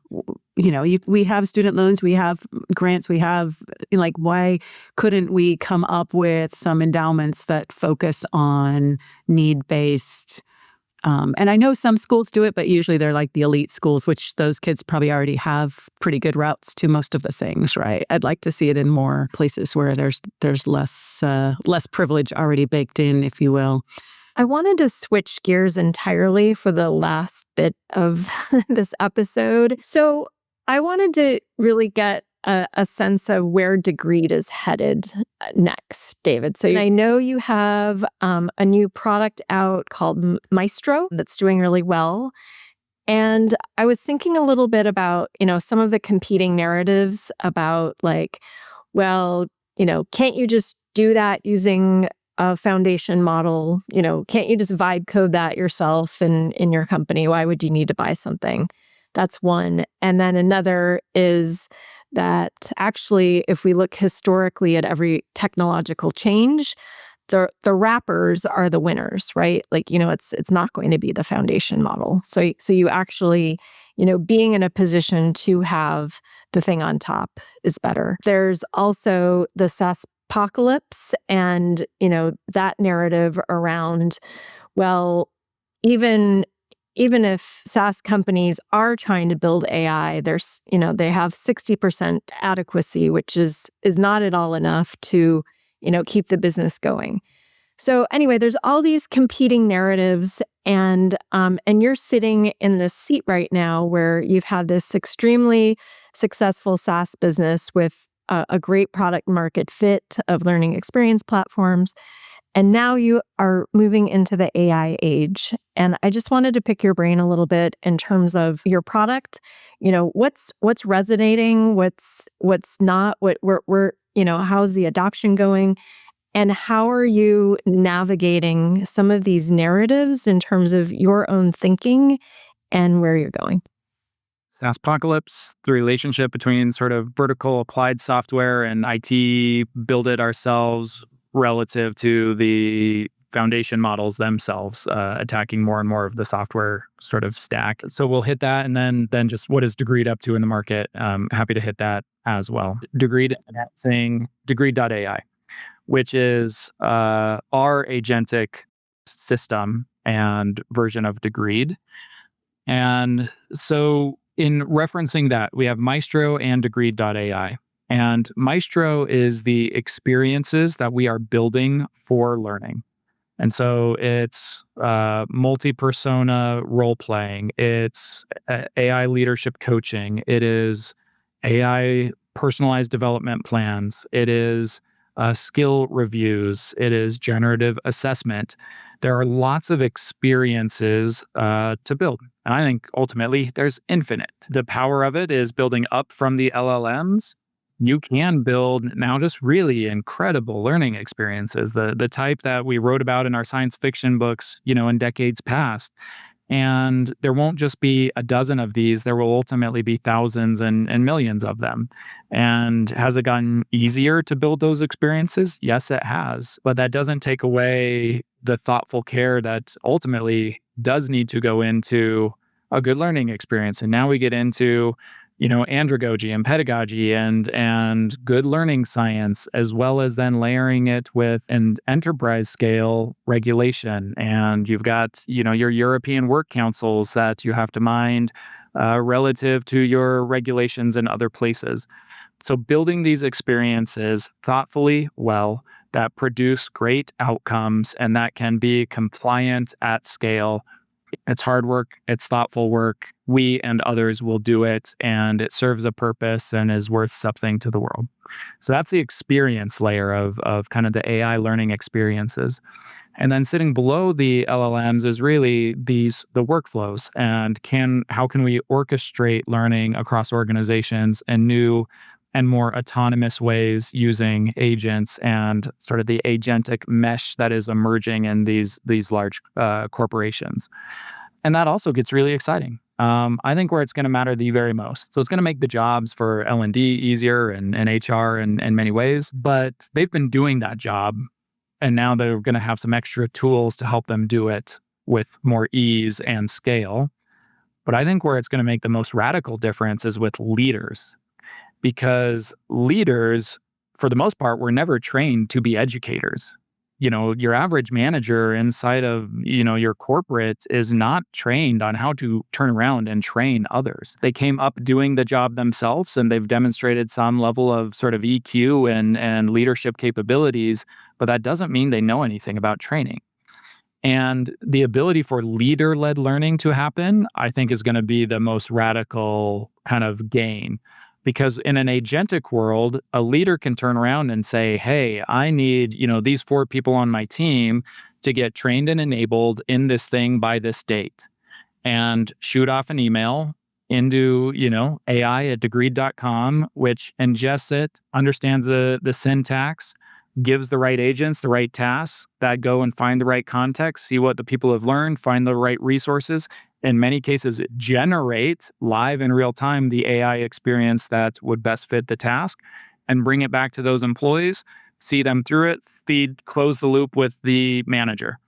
we have student loans, we have grants, we have, why couldn't we come up with some endowments that focus on need-based? And I know some schools do it, but usually they're like the elite schools, which those kids probably already have pretty good routes to most of the things, right? I'd like to see it in more places where there's less privilege already baked in, if you will. I wanted to switch gears entirely for the last bit of this episode. So I wanted to really get a sense of where Degreed is headed next, David. So I know you have a new product out called Maestro that's doing really well. And I was thinking a little bit about, some of the competing narratives about like, well, can't you just do that using a foundation model? Can't you just vibe code that yourself in your company? Why would you need to buy something? That's one. And then another is that actually, if we look historically at every technological change, the wrappers are the winners, right? Like, it's not going to be the foundation model. So you actually, being in a position to have the thing on top is better. There's also the SaaSpocalypse and, that narrative around, well, even if SaaS companies are trying to build AI, there's, they have 60% adequacy, which is not at all enough to, keep the business going. So anyway, there's all these competing narratives, and you're sitting in this seat right now where you've had this extremely successful SaaS business with a great product market fit of learning experience platforms. And now you are moving into the AI age. And I just wanted to pick your brain a little bit in terms of your product. What's resonating, what's not, how's the adoption going? And how are you navigating some of these narratives in terms of your own thinking and where you're going? SaaSpocalypse, the relationship between sort of vertical applied software and IT, build it ourselves relative to the foundation models themselves, attacking more and more of the software sort of stack. So we'll hit that, and then just what is Degreed up to in the market? Happy to hit that as well. Degreed is announcing Degree.ai, which is our agentic system and version of Degreed. And so in referencing that, we have Maestro and Degree.ai. And Maestro is the experiences that we are building for learning. And so it's multi-persona role-playing, it's AI leadership coaching, it is AI personalized development plans, it is skill reviews, it is generative assessment. There are lots of experiences to build. And I think ultimately there's infinite. The power of it is building up from the LLMs. You can build now just really incredible learning experiences, the type that we wrote about in our science fiction books, in decades past. And there won't just be a dozen of these, there will ultimately be thousands and millions of them. And has it gotten easier to build those experiences? Yes, it has. But that doesn't take away the thoughtful care that ultimately does need to go into a good learning experience. And now we get into andragogy and pedagogy and good learning science, as well as then layering it with an enterprise scale regulation. And you've got, your European work councils that you have to mind relative to your regulations in other places. So building these experiences thoughtfully well that produce great outcomes and that can be compliant at scale. It's hard work, it's thoughtful work. We and others will do it, and it serves a purpose and is worth something to the world. So that's the experience layer of kind of the AI learning experiences. And then sitting below the LLMs is really the workflows and how can we orchestrate learning across organizations in new and more autonomous ways using agents and sort of the agentic mesh that is emerging in these large corporations. And that also gets really exciting. I think where it's going to matter the very most. So it's going to make the jobs for L&D easier and HR in many ways, but they've been doing that job, and now they're going to have some extra tools to help them do it with more ease and scale. But I think where it's going to make the most radical difference is with leaders. Because leaders, for the most part, were never trained to be educators. Your average manager inside of, your corporate is not trained on how to turn around and train others. They came up doing the job themselves, and they've demonstrated some level of sort of EQ and leadership capabilities, but that doesn't mean they know anything about training. And the ability for leader-led learning to happen, I think, is going to be the most radical kind of gain. Because in an agentic world, a leader can turn around and say, hey, I need, these 4 people on my team to get trained and enabled in this thing by this date, and shoot off an email into, AI at Degree.com, which ingests it, understands the syntax, gives the right agents the right tasks that go and find the right context, see what the people have learned, find the right resources. In many cases, it generates live in real time the AI experience that would best fit the task, and bring it back to those employees, see them through it, close the loop with the manager.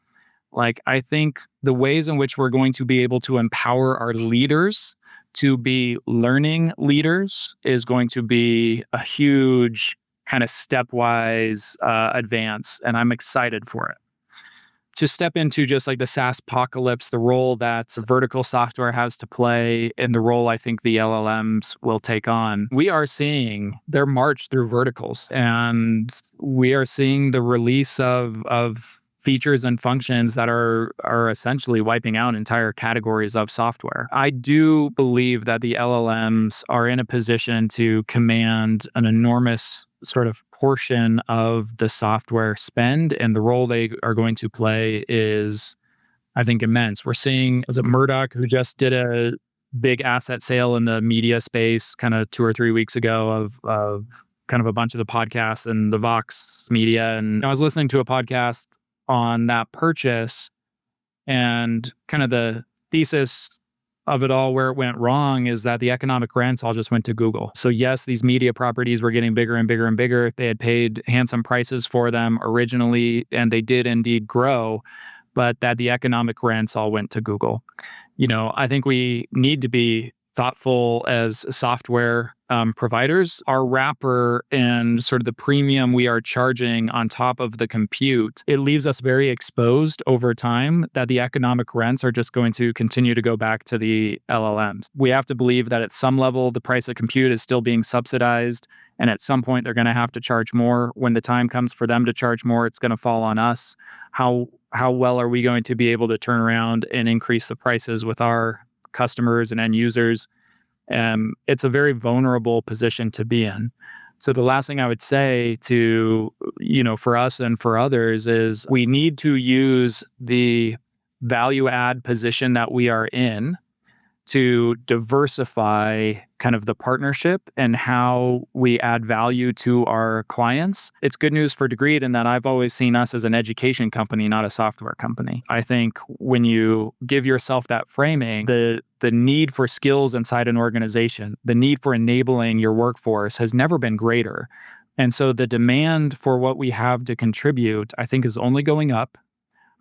Like, I think the ways in which we're going to be able to empower our leaders to be learning leaders is going to be a huge kind of stepwise advance, and I'm excited for it. To step into just like the SaaSpocalypse, the role that vertical software has to play, and the role I think the LLMs will take on, we are seeing their march through verticals, and we are seeing the release of features and functions that are essentially wiping out entire categories of software. I do believe that the LLMs are in a position to command an enormous sort of portion of the software spend, and the role they are going to play is, I think, immense. We're seeing, was it Murdoch, who just did a big asset sale in the media space kind of 2 or 3 weeks ago of kind of a bunch of the podcasts and the Vox Media. And I was listening to a podcast on that purchase, and kind of the thesis of it all, where it went wrong, is that the economic rents all just went to Google. So yes, these media properties were getting bigger and bigger and bigger. They had paid handsome prices for them originally, and they did indeed grow, but that the economic rents all went to Google. I think we need to be thoughtful as software providers. Our wrapper and sort of the premium we are charging on top of the compute, it leaves us very exposed over time that the economic rents are just going to continue to go back to the LLMs. We have to believe that at some level, the price of compute is still being subsidized, and at some point they're going to have to charge more. When the time comes for them to charge more, it's going to fall on us. How well are we going to be able to turn around and increase the prices with our customers and end users? It's a very vulnerable position to be in. So the last thing I would say to, for us and for others, is we need to use the value add position that we are in to diversify kind of the partnership and how we add value to our clients. It's good news for Degree in that I've always seen us as an education company, not a software company. I think when you give yourself that framing, the need for skills inside an organization, the need for enabling your workforce has never been greater. And so the demand for what we have to contribute, I think, is only going up.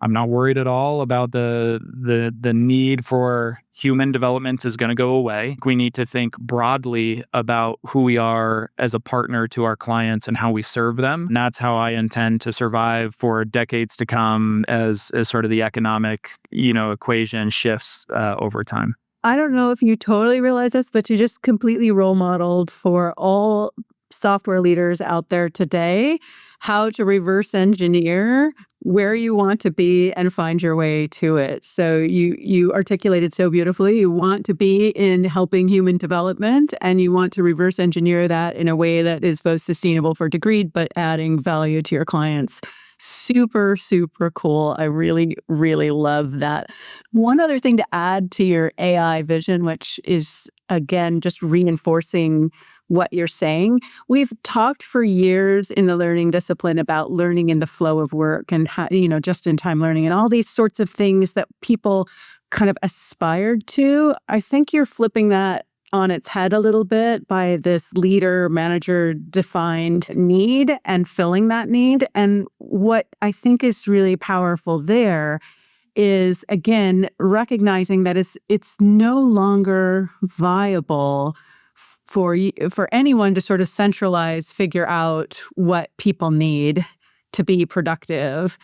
I'm not worried at all about the need for human development is going to go away. We need to think broadly about who we are as a partner to our clients and how we serve them. And that's how I intend to survive for decades to come as sort of the economic, equation shifts over time. I don't know if you totally realize this, but you just completely role modeled for all software leaders out there today how to reverse engineer where you want to be and find your way to it. So you articulated so beautifully. You want to be in helping human development, and you want to reverse engineer that in a way that is both sustainable for Degree, but adding value to your clients. Super, super cool. I really, really love that. One other thing to add to your AI vision, which is, again, just reinforcing what you're saying. We've talked for years in the learning discipline about learning in the flow of work and how, just-in-time learning and all these sorts of things that people kind of aspired to. I think you're flipping that on its head a little bit by this leader, manager defined need and filling that need. And what I think is really powerful there is, again, recognizing that it's no longer viable for anyone to sort of figure out what people need to be productive.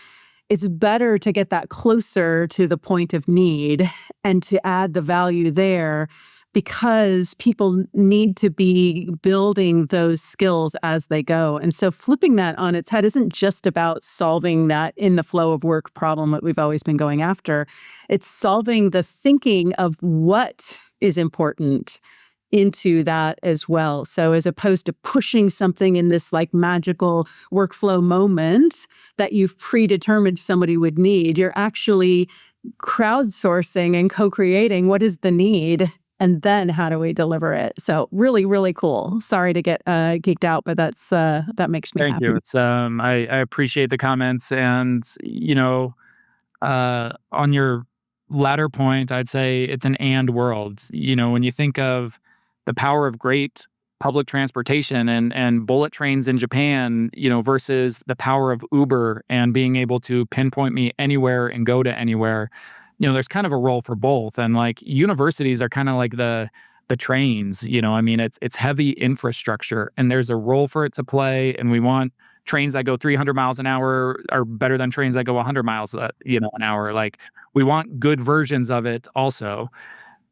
It's better to get that closer to the point of need and to add the value there, because people need to be building those skills as they go. And so flipping that on its head isn't just about solving that in the flow of work problem that we've always been going after. It's solving the thinking of what is important into that as well. So as opposed to pushing something in this like magical workflow moment that you've predetermined somebody would need, you're actually crowdsourcing and co-creating what is the need, and then how do we deliver it? So really, really cool. Sorry to get geeked out, but that makes me Thank happy. you. It's I appreciate the comments, and on your latter point, I'd say it's an and world. When you think of the power of great public transportation and bullet trains in Japan, versus the power of Uber and being able to pinpoint me anywhere and go to anywhere, there's kind of a role for both. And like universities are kind of like the trains, it's heavy infrastructure and there's a role for it to play. And we want trains that go 300 miles an hour are better than trains that go 100 miles, an hour. Like we want good versions of it also.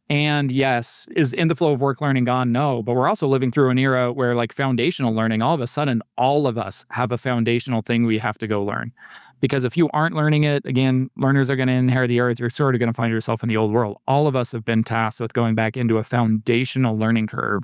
And yes, is in the flow of work learning gone? No, but we're also living through an era where like foundational learning, all of a sudden, all of us have a foundational thing we have to go learn. Because if you aren't learning it, again, learners are going to inherit the earth. You're sort of going to find yourself in the old world. All of us have been tasked with going back into a foundational learning curve.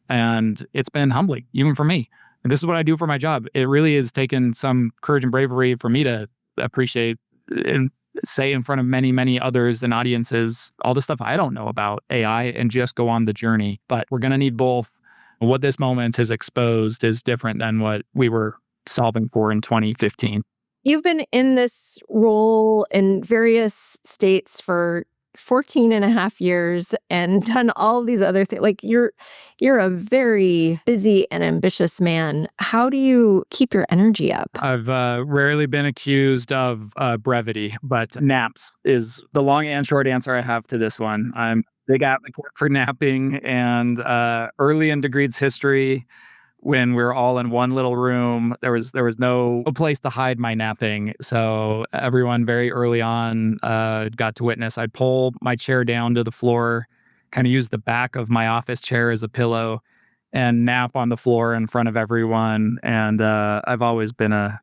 And it's been humbling, even for me. And this is what I do for my job. It really has taken some courage and bravery for me to appreciate and say in front of many, many others and audiences all the stuff I don't know about AI and just go on the journey. But we're going to need both. What this moment has exposed is different than what we were solving for in 2015. You've been in this role in various states for 14 and a half years and done all these other things. Like you're a very busy and ambitious man. How do you keep your energy up? I've rarely been accused of brevity, but naps is the long and short answer I have to this one. I'm big advocate for napping, and early in Degree's history, when we were all in one little room, there was no place to hide my napping. So everyone very early on got to witness. I'd pull my chair down to the floor, kind of use the back of my office chair as a pillow, and nap on the floor in front of everyone. And I've always been a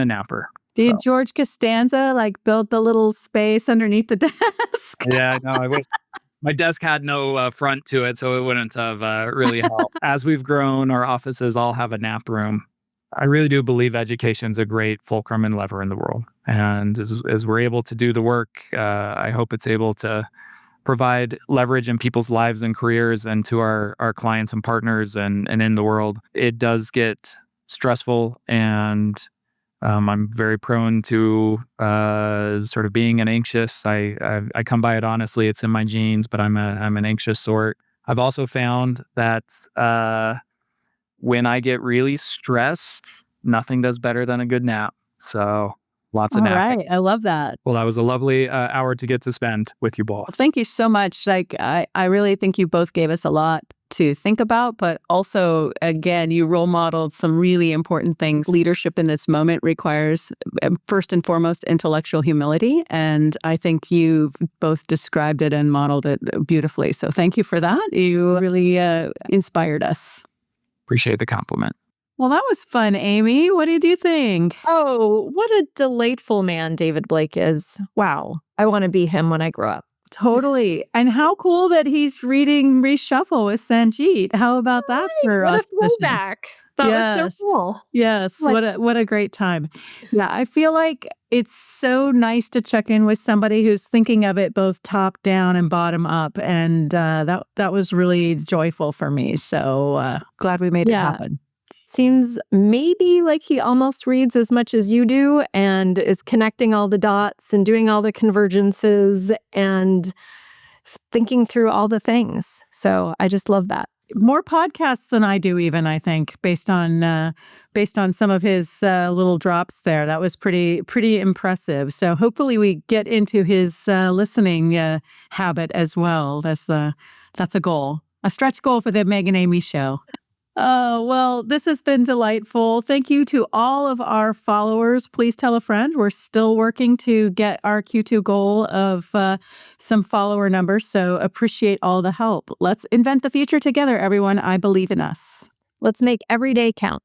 napper. Did George Costanza like build the little space underneath the desk? Yeah, no, I wish. My desk had no front to it, so it wouldn't have really helped. As we've grown, our offices all have a nap room. I really do believe education's a great fulcrum and lever in the world. And as we're able to do the work, I hope it's able to provide leverage in people's lives and careers and to our clients and partners and in the world. It does get stressful, and I'm very prone to sort of being an anxious. I come by it honestly. It's in my genes, but I'm an anxious sort. I've also found that when I get really stressed, nothing does better than a good nap. So lots of napping. All right, I love that. Well, that was a lovely hour to get to spend with you both. Well, thank you so much. Like I really think you both gave us a lot to think about, but also, again, you role modeled some really important things. Leadership in this moment requires, first and foremost, intellectual humility. And I think you've both described it and modeled it beautifully. So thank you for that. You really inspired us. Appreciate the compliment. Well, that was fun, Amy. What did you think? Oh, what a delightful man David Blake is. Wow. I want to be him when I grow up. Totally. And how cool that he's reading Reshuffle with Sanjeet. How about that for us? What a throwback. That was so cool. Yes. What a great time. Yeah. I feel like it's so nice to check in with somebody who's thinking of it both top down and bottom up. And that was really joyful for me. So glad we made it happen. Seems maybe like he almost reads as much as you do and is connecting all the dots and doing all the convergences and thinking through all the things. So I just love that. More podcasts than I do, even, I think, based on some of his little drops there. That was pretty impressive. So hopefully we get into his listening habit as well. That's a goal, a stretch goal for the Meg and Amy show. Oh, well, this has been delightful. Thank you to all of our followers. Please tell a friend. We're still working to get our Q2 goal of some follower numbers, so appreciate all the help. Let's invent the future together, everyone. I believe in us. Let's make every day count.